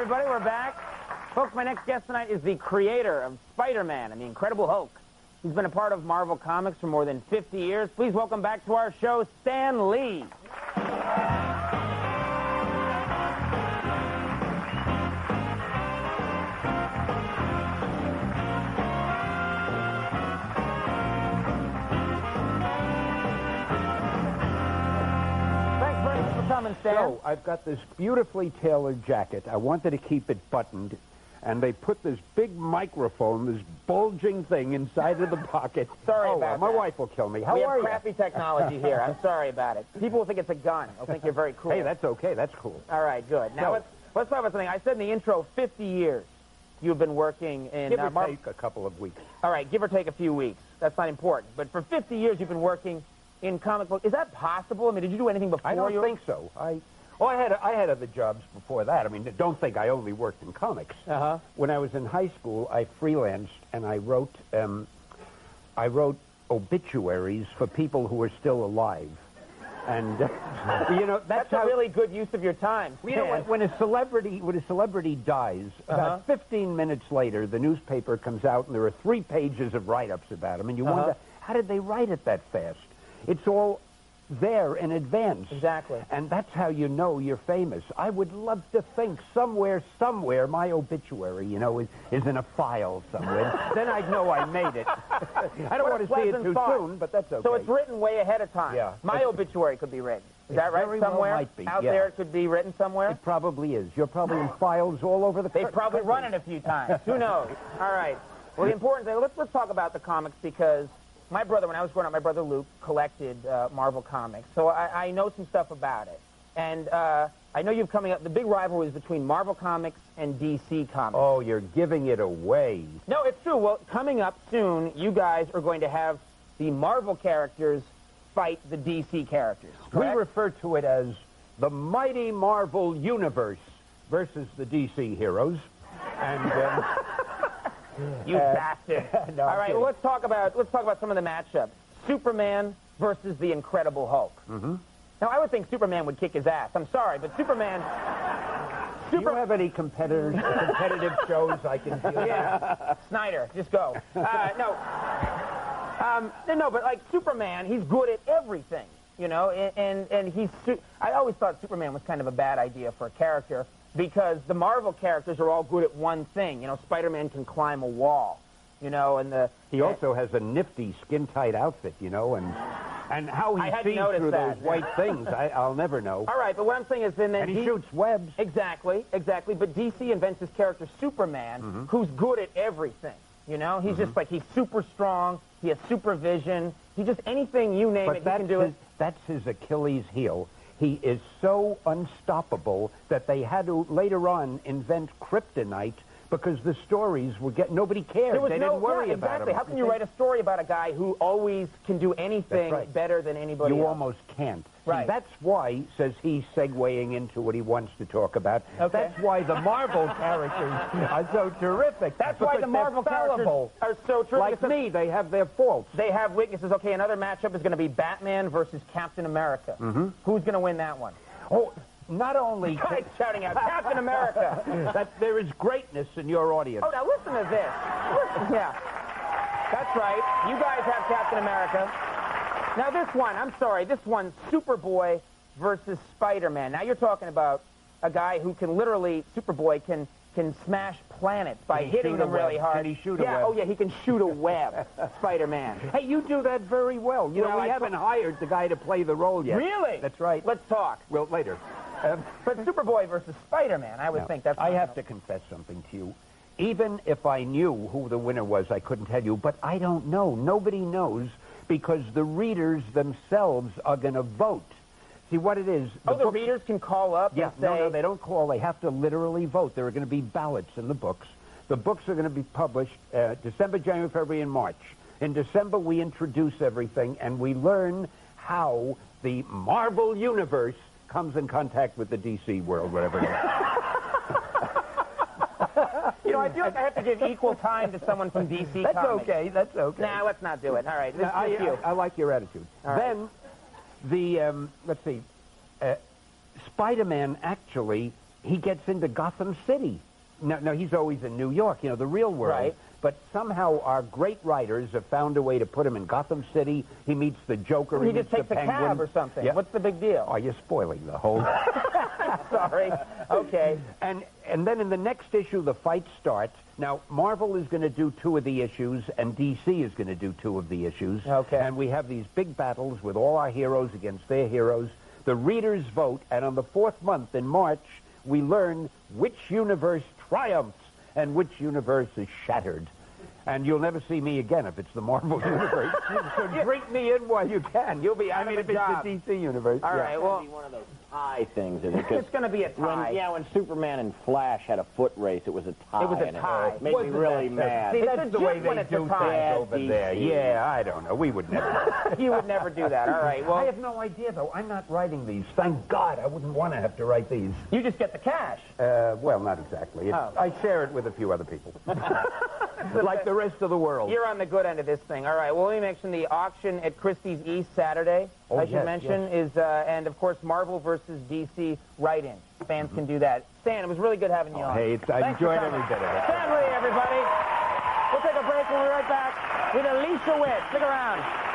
everybody. We're back. Folks, my next guest tonight is the creator of Spider-Man and the Incredible Hulk. He's been a part of Marvel Comics for more than 50 years. Please welcome back to our show, Stan Lee. So, I've got this beautifully tailored jacket. I wanted to keep it buttoned, and they put this big microphone, this bulging thing inside of the pocket. Sorry about my that. wife will kill me. How we are have you? crappy technology here. I'm sorry about it. People will think it's a gun. They'll think you're very cool. Hey, that's okay. That's cool. All right, good. Now, let's talk about something. I said in the intro, 50 years you've been working in... Give or take a couple of weeks. All right, give or take a few weeks. That's not important. But for 50 years you've been working in comic book. Is that possible? I mean, did you do anything before? I don't think so. I had other jobs before that. I mean, don't think I only worked in comics. When I was in high school, I freelanced and I wrote obituaries for people who were still alive. And you know, that's a really good use of your time. You know, when a celebrity dies, about 15 minutes later, the newspaper comes out and there are 3 pages of write-ups about him, and you wonder, how did they write it that fast? It's all there in advance. Exactly. And that's how you know you're famous. I would love to think somewhere, my obituary, you know, is in a file somewhere. Then I'd know I made it. I don't want to see it too soon, but that's okay. So it's written way ahead of time. Yeah. My obituary could be written. Is that right? Very somewhere well might be. out there it could be written somewhere? It probably is. You're probably in files all over the country. They've probably run it a few times. Who knows? All right. Well, the important thing, let's talk about the comics, because my brother, when I was growing up, my brother Luke collected Marvel Comics. So I know some stuff about it. And I know you've coming up, the big rivalry is between Marvel Comics and DC Comics. Oh, you're giving it away. No, it's true. Well, coming up soon, you guys are going to have the Marvel characters fight the DC characters, correct? We refer to it as the mighty Marvel Universe versus the DC heroes. And... You bastard. No, all right, well, let's talk about some of the matchups. Superman versus the Incredible Hulk. Now, I would think Superman would kick his ass. I'm sorry, but Superman... Do you have any competitive shows I can deal with? Yeah. Snyder, just go. No, but like Superman, he's good at everything, you know, and he's... I always thought Superman was kind of a bad idea for a character, because the Marvel characters are all good at one thing. You know, Spider-Man can climb a wall, you know, and he also has a nifty skin-tight outfit, you know, and how he sees through those white things, I'll never know. All right, but what I'm saying is then he shoots webs. Exactly. But DC invents this character, Superman, who's good at everything. You know, he's just like, he's super strong, he has supervision, he just, anything you name it, he can do it. That's his Achilles heel. He is so unstoppable that they had to later on invent kryptonite, because the stories were nobody cared. They didn't worry about him. How can you write a story about a guy who always can do anything better than anybody else? You almost can't. Right. See, that's why, says he, segueing into what he wants to talk about, that's why the Marvel characters are so terrific. That's why the Marvel characters are so terrific. Like me, they have their faults. They have weaknesses. Okay, another matchup is going to be Batman versus Captain America. Who's going to win that one? Oh, not only... Guys shouting out, Captain America! That there is greatness in your audience. Oh, now listen to this. Yeah. That's right. You guys have Captain America. Now this one, I'm sorry, this one, Superboy versus Spider-Man. Now you're talking about a guy who can literally, Superboy can smash planets by hitting them really hard. Can he shoot a web? Oh yeah, he can shoot a web, Spider-Man. Hey, you do that very well. You know, we haven't hired the guy to play the role yet. Really? That's right. Let's talk. Well, later. But Superboy versus Spider-Man, I would think that's... I have to confess something to you. Even if I knew who the winner was, I couldn't tell you, but I don't know. Nobody knows, because the readers themselves are going to vote. See what it is. The readers can call up and say... No, they don't call. They have to literally vote. There are going to be ballots in the books. The books are going to be published December, January, February, and March. In December, we introduce everything, and we learn how the Marvel Universe comes in contact with the DC world, whatever it is. You know, I feel like I have to give equal time to someone from DC That's Comics. okay, that's okay. Nah, let's not do it. All right, I like your attitude. Then, let's see, Spider-Man actually he gets into Gotham City. Now, he's always in New York, you know, the real world. Right. But somehow our great writers have found a way to put him in Gotham City. He meets the Joker. He meets just takes the a Penguin. cab or something. Yeah. What's the big deal? Oh, you're spoiling the whole... Sorry. Okay. And then in the next issue, the fight starts. Now, Marvel is going to do 2 of the issues, and DC is going to do 2 of the issues. Okay. And we have these big battles with all our heroes against their heroes. The readers vote, and on the 4th month in March, we learn which universe triumphs and which universe is shattered. And you'll never see me again if it's the Marvel universe. So drink me in while you can. You'll be out of a job. If it's the DC universe. All right, well... It's one of those tie things. It's going to be a tie. When Superman and Flash had a foot race, it was a tie. It was a tie. It made me really mad. See, That's the way when they it's do a things tie. over there. Yeah, I don't know. We would never. You would never do that. All right, well... I have no idea, though. I'm not writing these. Thank God. I wouldn't want to have to write these. You just get the cash. Well, not exactly. I share it with a few other people. Like the rest of the world. You're on the good end of this thing. All right, well, let me mention the auction at Christie's East Saturday, I should mention, is, and of course, Marvel versus DC write-in. Fans can do that. Stan, it was really good having you on. Hey, I enjoyed every bit of it. Stan Lee, everybody. We'll take a break. We'll be right back with Alicia Witt. Stick around.